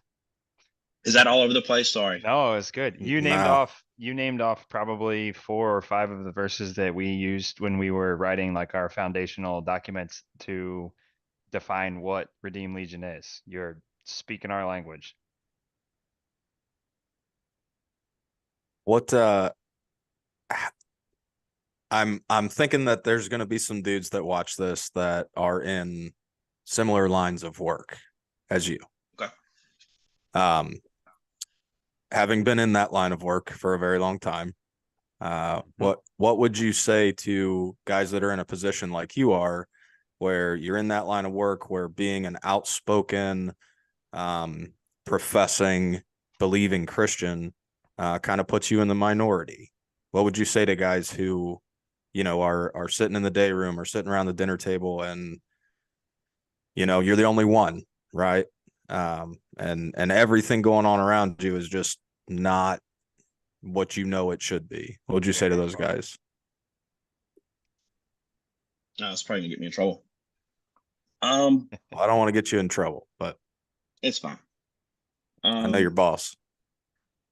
Is that all over the place? Sorry. No, it's good. You No. named off probably 4 or 5 of the verses that we used when we were writing like our foundational documents to define what Redeemed Legion is. You're speaking our language. What I'm thinking that there's going to be some dudes that watch this that are in similar lines of work as you. Okay. Having been in that line of work for a very long time, what would you say to guys that are in a position like you are, where you're in that line of work, where being an outspoken, professing, believing Christian kind of puts you in the minority? What would you say to guys who, you know, are sitting in the day room or sitting around the dinner table and, you know, you're the only one, right? And everything going on around you is just not what you know it should be. What would you say to those guys? No, it's probably gonna get me in trouble. Well, I don't want to get you in trouble, but It's fine. I know your boss.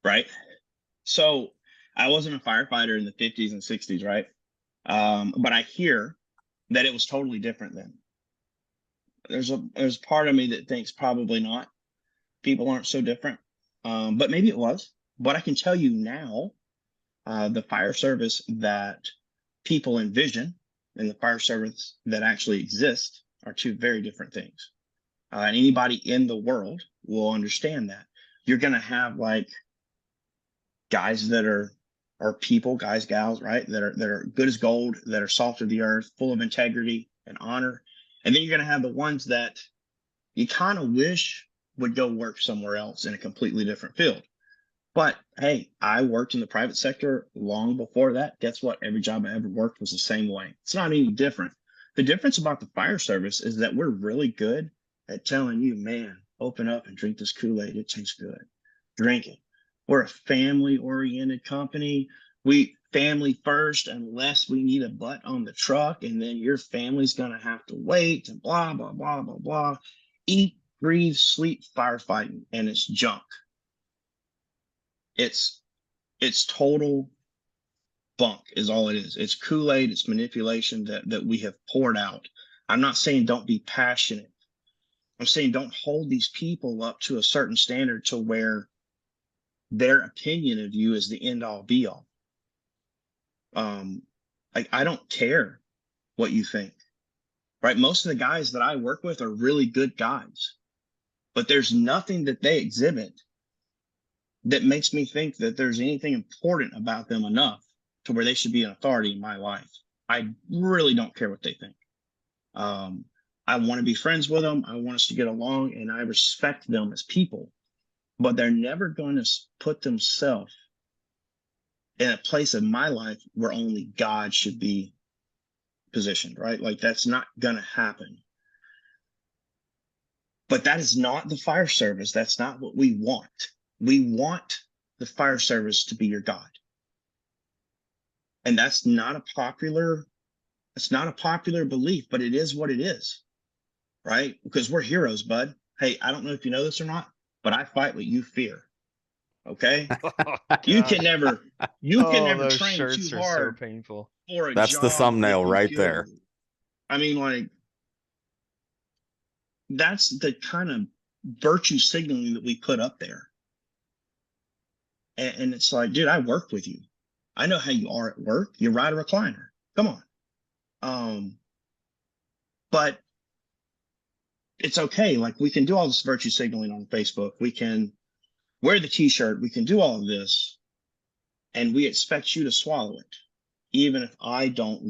Right. So I wasn't a firefighter in the 50s and 60s, right? But I hear that it was totally different then. There's part of me that thinks probably not. People aren't so different. But maybe it was. But I can tell you now, the fire service that people envision and the fire service that actually exists are two very different things. And anybody in the world will understand that. You're going to have like guys that are people, guys, gals, right? That are good as gold, that are salt of the earth, full of integrity and honor. And then you're going to have the ones that you kind of wish would go work somewhere else in a completely different field. But hey, I worked in the private sector long before that. Guess what? Every job I ever worked was the same way. It's not any different. The difference about the fire service is that we're really good at telling you, man, open up and drink this Kool-Aid. It tastes good. Drink it. We're a family-oriented company. We family first, unless we need a butt on the truck, and then your family's gonna have to wait and blah, blah, blah, blah, blah. Eat, breathe, sleep, firefighting, and it's junk. It's total bunk is all it is. It's Kool-Aid, it's manipulation that we have poured out. I'm not saying don't be passionate. I'm saying don't hold these people up to a certain standard to where their opinion of you is the end all be all. I don't care what you think, right? Most of the guys that I work with are really good guys, but there's nothing that they exhibit that makes me think that there's anything important about them enough to where they should be an authority in my life. I really don't care what they think. I want to be friends with them. I want us to get along, and I respect them as people, but they're never going to put themselves in a place in my life where only God should be positioned, right? Like that's not going to happen. But that is not the fire service. That's not what we want. We want the fire service to be your God. And that's not a popular belief, but it is what it is, right? Because we're heroes, bud. Hey, I don't know if you know this or not, but I fight what you fear. Okay? You can never those train shirts too are hard so painful. for a That's job the that thumbnail you right feel- there. I mean, like, that's the kind of virtue signaling that we put up there. And it's like, dude, I work with you. I know how you are at work. You ride a recliner. Come on. But it's okay. Like, we can do all this virtue signaling on Facebook. We can wear the t-shirt. We can do all of this. And we expect you to swallow it, even if I don't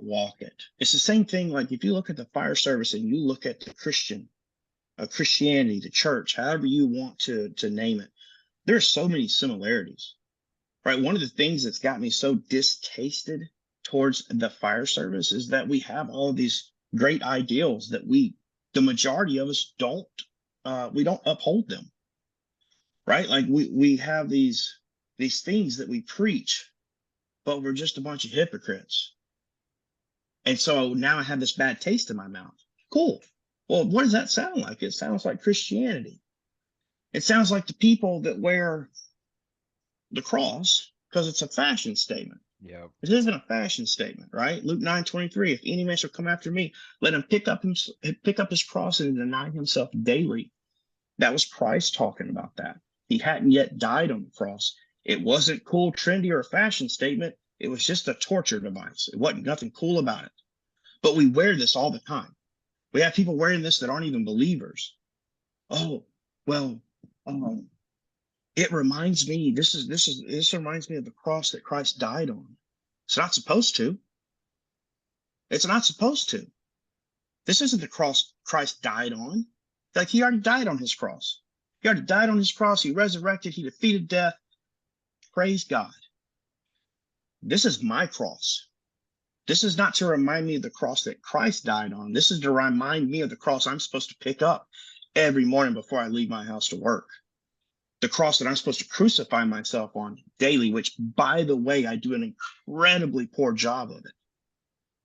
walk it. It's the same thing. Like, if you look at the fire service and you look at the Christianity, the church, however you want to name it, there are so many similarities, right? One of the things that's got me so distasted towards the fire service is that we have all of these great ideals that the majority of us we don't uphold them, right? Like we have these things that we preach, but we're just a bunch of hypocrites. And so now I have this bad taste in my mouth. Cool. Well, what does that sound like? It sounds like Christianity. It sounds like the people that wear the cross because it's a fashion statement. Yeah. It isn't a fashion statement, right? Luke 9:23. If any man shall come after me, let him pick up his cross and deny himself daily. That was Christ talking about that. He hadn't yet died on the cross. It wasn't cool, trendy, or a fashion statement. It was just a torture device. It wasn't nothing cool about it. But we wear this all the time. We have people wearing this that aren't even believers. Oh, well, it reminds me, this reminds me of the cross that Christ died on. It's not supposed to. It's not supposed to. This isn't the cross Christ died on. Like, he already died on his cross. He already died on his cross. He resurrected. He defeated death. Praise God. This is my cross. This is not to remind me of the cross that Christ died on. This is to remind me of the cross I'm supposed to pick up every morning before I leave my house to work. The cross that I'm supposed to crucify myself on daily, which, by the way, I do an incredibly poor job of it.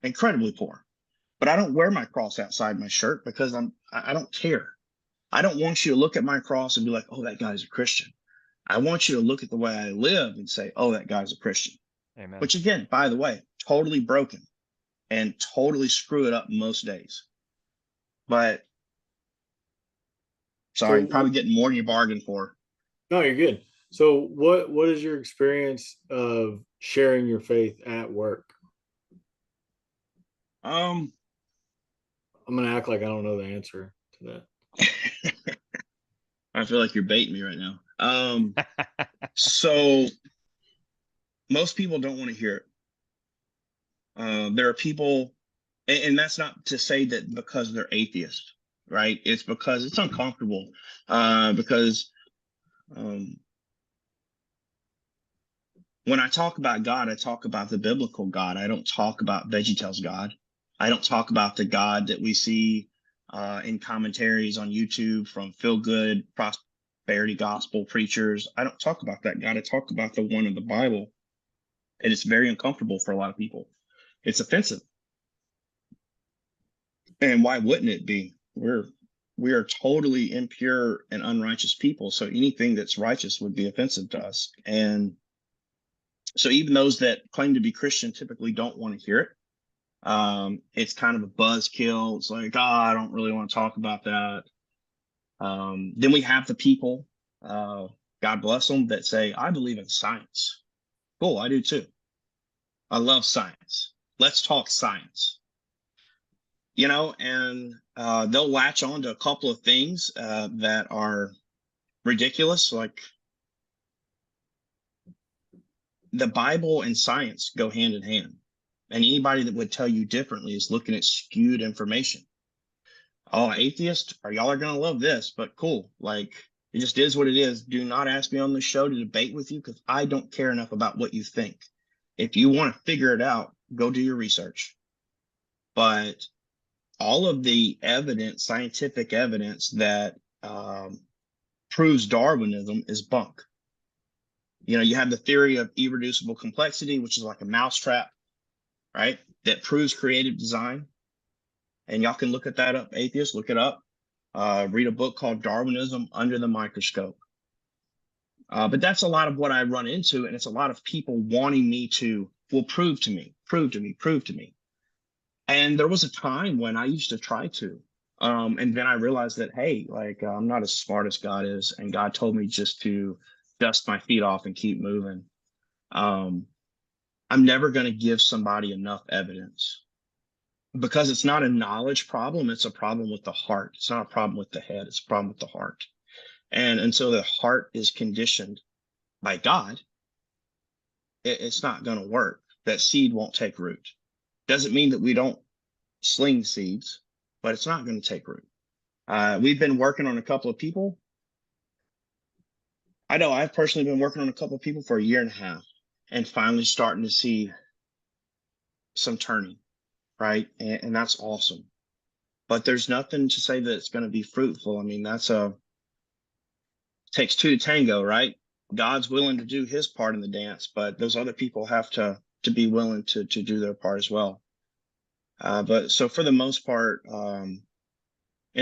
Incredibly poor. But I don't wear my cross outside my shirt because I don't care. I don't want you to look at my cross and be like, oh, that guy's a Christian. I want you to look at the way I live and say, oh, that guy's a Christian. Amen. Which, again, by the way, totally broken and totally screw it up most days. But sorry, you're probably getting more than you bargained for. No, you're good. So what is your experience of sharing your faith at work? I'm gonna act like I don't know the answer to that. I feel like you're baiting me right now. So most people don't want to hear it. There are people, and that's not to say that because they're atheist, right? It's because it's uncomfortable. Because When I talk about God, I talk about the biblical God. I don't talk about VeggieTales God. I don't talk about the God that we see in commentaries on YouTube from feel-good prosperity gospel preachers. I don't talk about that God. I talk about the one in the Bible. And it's very uncomfortable for a lot of people. It's offensive. And why wouldn't it be? We are totally impure and unrighteous people. So anything that's righteous would be offensive to us. And so even those that claim to be Christian typically don't want to hear it. It's kind of a buzzkill. It's like, I don't really want to talk about that. Then we have the people, God bless them, that say, I believe in science. Cool, I do too. I love science. Let's talk science. And they'll latch on to a couple of things that are ridiculous, like the Bible and science go hand in hand. And anybody that would tell you differently is looking at skewed information. Oh, atheist, or y'all are going to love this, but cool. Like, it just is what it is. Do not ask me on the show to debate with you because I don't care enough about what you think. If you want to figure it out, go do your research. But all of the evidence, scientific evidence that proves Darwinism is bunk. You have the theory of irreducible complexity, which is like a mousetrap, right? That proves creative design. And y'all can look at that up, atheists, look it up. Read a book called Darwinism Under the Microscope. But that's a lot of what I run into. And it's a lot of people wanting me to, well, prove to me. And there was a time when I used to try to. And then I realized that, hey, like, I'm not as smart as God is. And God told me just to dust my feet off and keep moving. I'm never going to give somebody enough evidence because it's not a knowledge problem. It's a problem with the heart. It's not a problem with the head. It's a problem with the heart. And until the heart is conditioned by God, it's not going to work. That seed won't take root. Doesn't mean that we don't sling seeds, but it's not going to take root. We've been working on a couple of people. I know I've personally been working on a couple of people for a year and a half and finally starting to see some turning, right? And that's awesome. But there's nothing to say that it's going to be fruitful. I mean, takes two to tango, right? God's willing to do his part in the dance, but those other people have to be willing to do their part as well. But so for the most part, in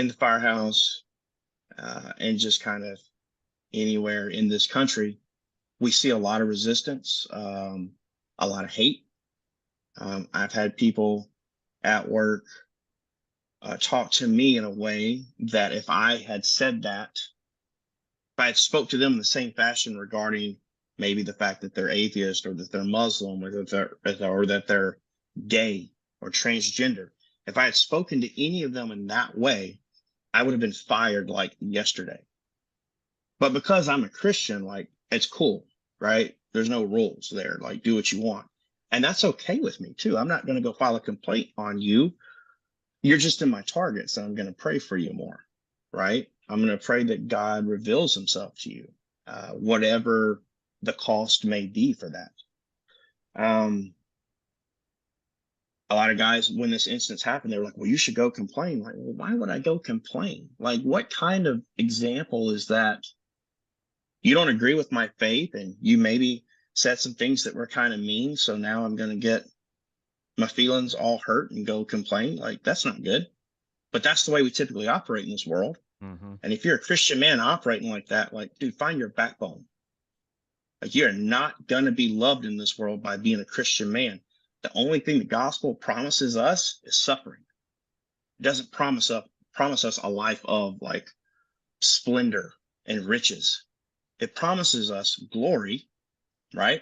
the firehouse and just kind of anywhere in this country, we see a lot of resistance, a lot of hate. I've had people at work talk to me in a way that if I had said that, if I had spoke to them in the same fashion regarding maybe the fact that they're atheist or that they're Muslim or that they're gay or transgender, if I had spoken to any of them in that way, I would have been fired like yesterday. But because I'm a Christian, like, it's cool, right? There's no rules there. Like, do what you want. And that's okay with me too. I'm not going to go file a complaint on you. You're just in my target. So I'm going to pray for you more, right? I'm going to pray that God reveals himself to you, whatever the cost may be for that. A lot of guys, when this instance happened, they were like, well, you should go complain. Like, well, why would I go complain? Like, what kind of example is that? You don't agree with my faith and you maybe said some things that were kind of mean. So now I'm going to get my feelings all hurt and go complain. Like, that's not good. But that's the way we typically operate in this world. Mm-hmm. And if you're a Christian man operating like that, like, dude, find your backbone. Like, you're not going to be loved in this world by being a Christian man. The only thing the gospel promises us is suffering. It doesn't promise us a life of like splendor and riches. It promises us glory, right?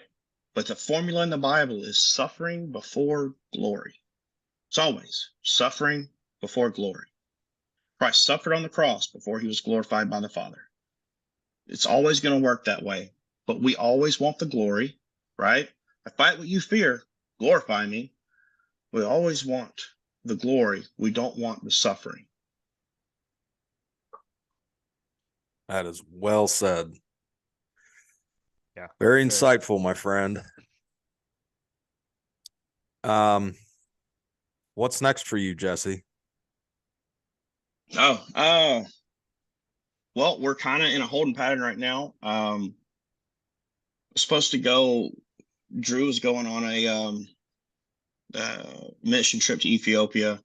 But the formula in the Bible is suffering before glory. It's always suffering before glory. Christ suffered on the cross before he was glorified by the Father. It's always going to work that way. But we always want the glory, right? I fight what you fear, glorify me. We always want the glory. We don't want the suffering. That is well said. Yeah. Very Very. insightful, my friend. What's next for you, Jesse? Well, we're kind of in a holding pattern right now. Supposed to go. Drew is going on a mission trip to Ethiopia,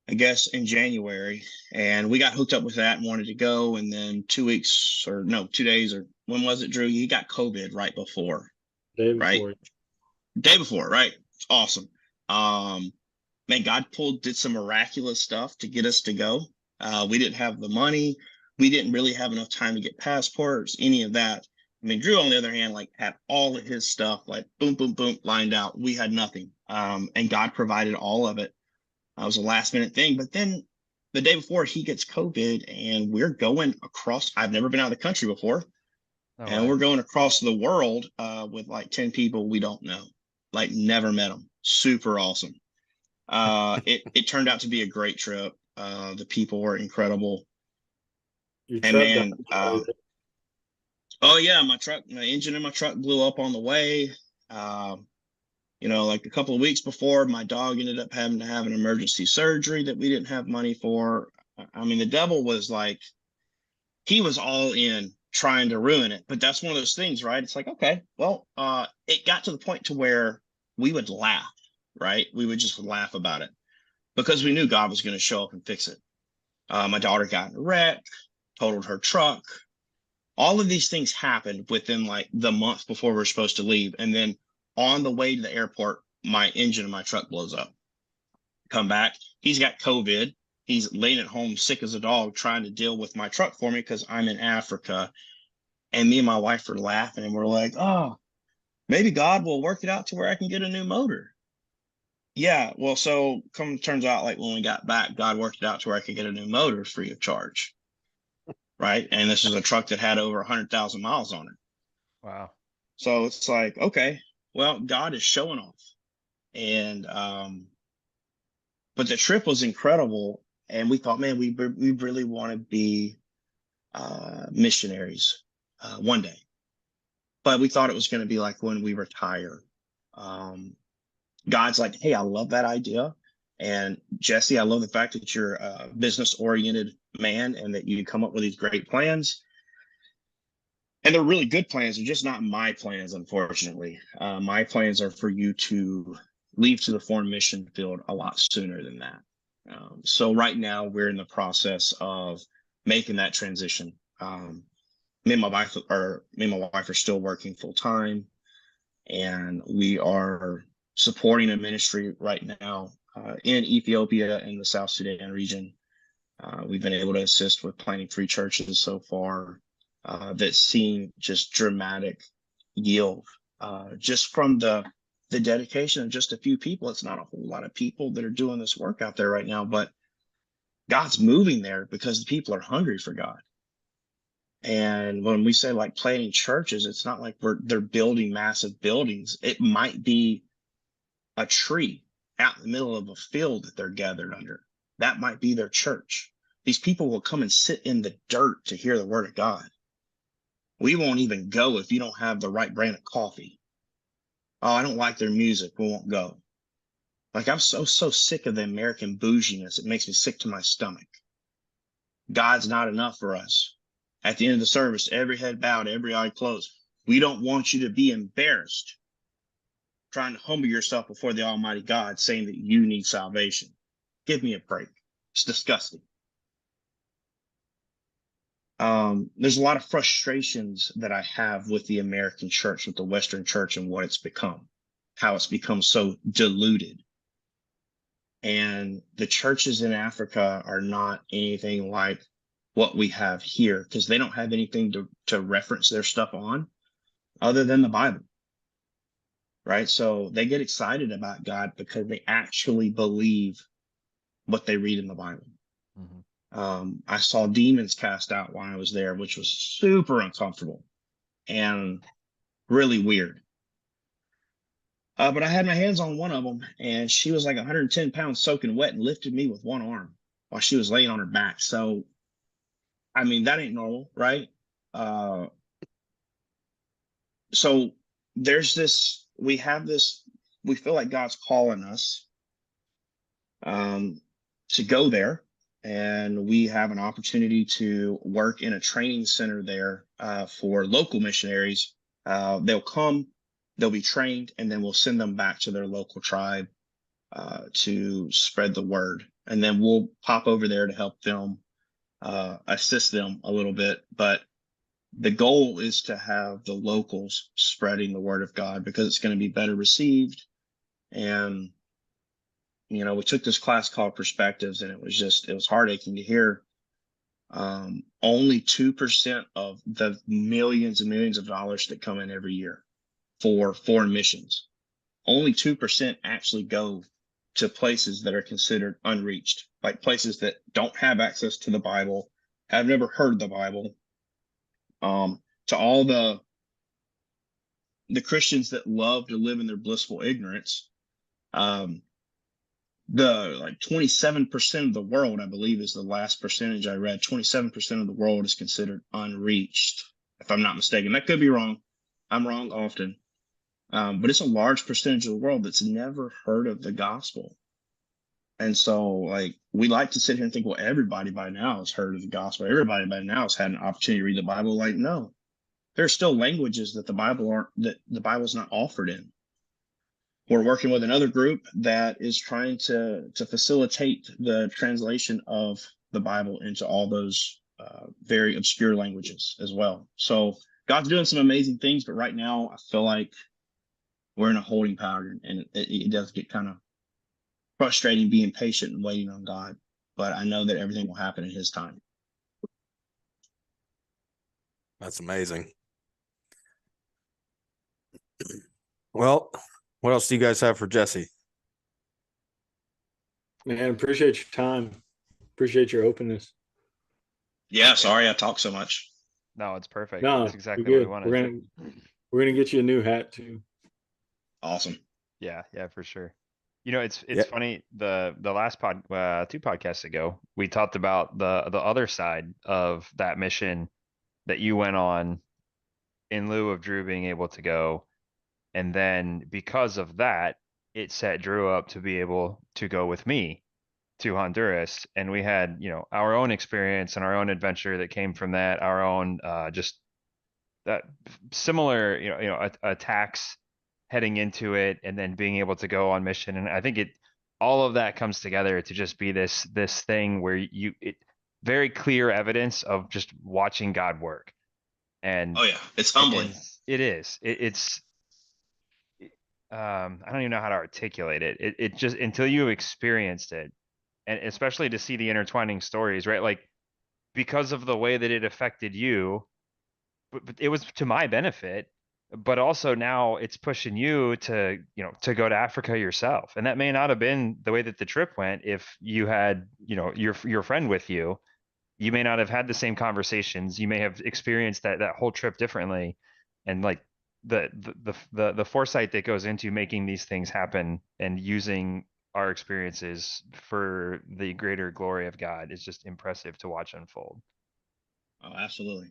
I guess, in January, and we got hooked up with that and wanted to go. And then 2 weeks, or no, 2 days, or when was it, Drew? He got COVID right before, Day right? before. Day before, right? It's awesome. Man, God did some miraculous stuff to get us to go. We didn't have the money. We didn't really have enough time to get passports, any of that. I mean, Drew, on the other hand, like had all of his stuff, like boom, boom, boom, lined out. We had nothing. And God provided all of it. It was a last minute thing. But then the day before he gets COVID and we're going across, I've never been out of the country before. All And right. we're going across the world with like 10 people we don't know, like never met them. Super awesome. It turned out to be a great trip. The people were incredible. Your And truck man, died. oh yeah, my engine in my truck blew up on the way. Like a couple of weeks before, my dog ended up having to have an emergency surgery that we didn't have money for. I mean, the devil was like, he was all in trying to ruin it. But that's one of those things, right? It's like, okay, well, it got to the point to where we would laugh, right? We would just laugh about it because we knew God was going to show up and fix it. My daughter got in a wreck, totaled her truck. All of these things happened within like the month before we were supposed to leave. And then on the way to the airport, my engine in my truck blows up. Come back. He's got COVID. He's laying at home sick as a dog trying to deal with my truck for me because I'm in Africa. And me and my wife are laughing and we're like, oh, maybe God will work it out to where I can get a new motor. Yeah, well, so turns out like when we got back, God worked it out to where I could get a new motor free of charge. Right. And this is a truck that had over 100,000 miles on it. Wow. So it's like, okay, well, God is showing off. And but the trip was incredible. And we thought, man, we really want to be missionaries one day. But we thought it was going to be like when we retire. God's like, hey, I love that idea. And Jesse, I love the fact that you're a business-oriented man and that you come up with these great plans. And they're really good plans. They're just not my plans, unfortunately. My plans are for you to leave to the foreign mission field a lot sooner than that. So right now we're in the process of making that transition. Me and my wife are still working full time, and we are supporting a ministry right now in Ethiopia and the South Sudan region. We've been able to assist with planting 3 churches so far that's seen just dramatic yield just from the dedication of just a few people. It's not a whole lot of people that are doing this work out there right now, but God's moving there because the people are hungry for God. And when we say like planting churches, it's not like they're building massive buildings. It might be a tree out in the middle of a field that they're gathered under. That might be their church. These people will come and sit in the dirt to hear the word of God. We won't even go if you don't have the right brand of coffee. Oh, I don't like their music. We won't go. Like, I'm so sick of the American bouginess. It makes me sick to my stomach. God's not enough for us. At the end of the service, every head bowed, every eye closed. We don't want you to be embarrassed trying to humble yourself before the Almighty God, saying that you need salvation. Give me a break. It's disgusting. There's a lot of frustrations that I have with the American church, with the Western church and what it's become, how it's become so diluted. And the churches in Africa are not anything like what we have here because they don't have anything to reference their stuff on other than the Bible. Right. So they get excited about God because they actually believe what they read in the Bible. Mm-hmm. I saw demons cast out while I was there, which was super uncomfortable and really weird. But I had my hands on one of them, and she was like 110 pounds soaking wet and lifted me with one arm while she was laying on her back. So, I mean, that ain't normal, right? so there's this, we feel like God's calling us to go there, and we have an opportunity to work in a training center there for local missionaries. They'll come, they'll be trained, and then we'll send them back to their local tribe to spread the word. And then we'll pop over there to help them, assist them a little bit. But the goal is to have the locals spreading the word of God, because it's going to be better received. And we took this class called Perspectives, and it was heartaching to hear only 2% of the millions and millions of dollars that come in every year for foreign missions, only 2% actually go to places that are considered unreached, like places that don't have access to the Bible, have never heard the Bible. To all the Christians that love to live in their blissful ignorance, the like 27% of the world, I believe, is the last percentage I read. 27% of the world is considered unreached, if I'm not mistaken. That could be wrong. I'm wrong often. But it's a large percentage of the world that's never heard of the gospel. And so, like, we like to sit here and think, well, everybody by now has heard of the gospel. Everybody by now has had an opportunity to read the Bible. Like, no, there's still languages that the Bible's not offered in. We're working with another group that is trying to facilitate the translation of the Bible into all those very obscure languages as well. So God's doing some amazing things, but right now I feel like we're in a holding pattern, and it does get kind of frustrating being patient and waiting on God. But I know that everything will happen in His time. That's amazing. Well, what else do you guys have for Jesse? Man, appreciate your time. Appreciate your openness. Yeah, sorry I talk so much. No, it's perfect. No, That's exactly you're what good. we wanted. We're gonna get you a new hat too. Awesome. Yeah, for sure. It's funny. The last two podcasts ago, we talked about the other side of that mission that you went on in lieu of Drew being able to go. And then because of that, it set Drew up to be able to go with me to Honduras. And we had, our own experience and our own adventure that came from that, our own just that similar, attacks heading into it, and then being able to go on mission. And I think all of that comes together to just be this thing where very clear evidence of just watching God work. And oh yeah, it's humbling. It is. It's I don't even know how to articulate it. It just, until you have experienced it, and especially to see the intertwining stories, right? Like, because of the way that it affected you, but it was to my benefit, but also now it's pushing you to, to go to Africa yourself. And that may not have been the way that the trip went if you had, your friend with you. You may not have had the same conversations. You may have experienced that whole trip differently. And like the foresight that goes into making these things happen and using our experiences for the greater glory of God is just impressive to watch unfold. Oh, absolutely.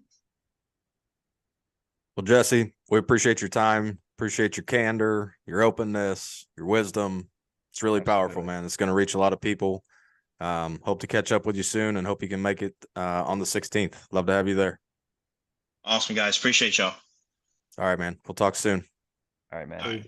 Well, Jesse, we appreciate your time, appreciate your candor, your openness, your wisdom. It's really powerful, man. It's going to reach a lot of people. Hope to catch up with you soon, and hope you can make it on the 16th. Love to have you there. Awesome, guys. Appreciate y'all. All right, man. We'll talk soon. All right, man. All right.